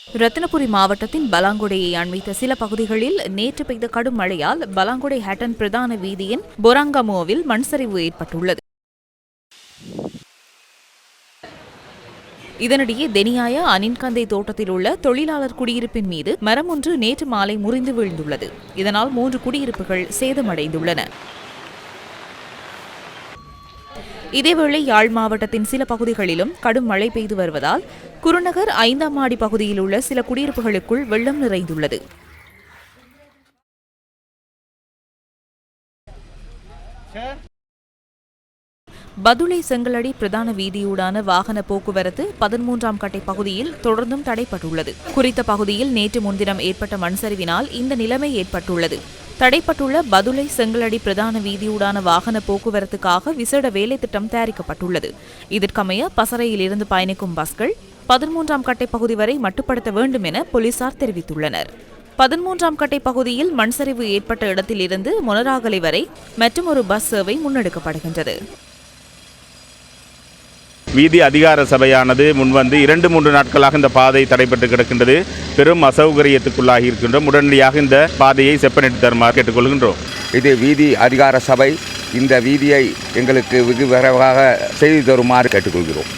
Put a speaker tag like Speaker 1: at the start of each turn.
Speaker 1: ரத்தினபுரி மாவட்டத்தின் பலாங்குடையை அண்மித்த சில பகுதிகளில் நேற்று பெய்த கடும் மழையால் பலாங்குடை ஹட்டன் பிரதான வீதியின் பொராங்கமோவில் மண்சரிவு ஏற்பட்டுள்ளது. இதனிடையே தெனியாய அனின்கந்தை தோட்டத்தில் உள்ள தொழிலாளர் குடியிருப்பின் மீது மரம் ஒன்று நேற்று மாலை முறிந்து வீழ்ந்துள்ளது. இதனால் 3 குடியிருப்புகள் சேதமடைந்துள்ளன. இதேவேளை யாழ் மாவட்டத்தின் சில பகுதிகளிலும் கடும் மழை பெய்து வருவதால் குருநகர் 5ஆம் மாடி பகுதியில் உள்ள சில குடியிருப்புகளுக்குள் வெள்ளம் நிறைந்துள்ளது. பதுளை செங்கலடி பிரதான வீதியூடான வாகன போக்குவரத்து 13ஆம் கட்டை பகுதியில் தொடர்ந்தும் தடைப்பட்டுள்ளது. குறித்த பகுதியில் நேற்று முன்தினம் ஏற்பட்ட மண்சரிவினால் இந்த நிலைமை ஏற்பட்டுள்ளது. தடைப்பட்டுள்ள பதுளை செங்கலடி பிரதான வீதியூடான வாகன போக்குவரத்துக்காக விசேட வேலை திட்டம் தயாரிக்கப்பட்டுள்ளது. இதற்கமைய பசறையில் இருந்து பயணிக்கும் பஸ்கள் 13ஆம் கட்டை பகுதி வரை மட்டுப்படுத்த வேண்டும் என போலீசார் தெரிவித்துள்ளனர். 13ஆம் கட்டை பகுதியில் மண்சரிவு ஏற்பட்ட இடத்தில் இருந்து மொனராகலை வரை மற்றொரு பஸ் சேவை முன்னெடுக்கப்படுகின்றது.
Speaker 2: வீதி அதிகார சபையானது முன்வந்து 2-3 நாட்களாக இந்த பாதை தடைப்பட்டு கிடக்கின்றது. பெரும் அசௌகரியத்துக்குள்ளாகி இருக்கின்றோம். உடனடியாக இந்த பாதையை செப்பனிட்டு தருமாறு கேட்டுக்கொள்கின்றோம்.
Speaker 3: இது வீதி அதிகார சபை இந்த வீதியை எங்களுக்கு வெகு விரைவாக செய்து தருமாறு கேட்டுக்கொள்கிறோம்.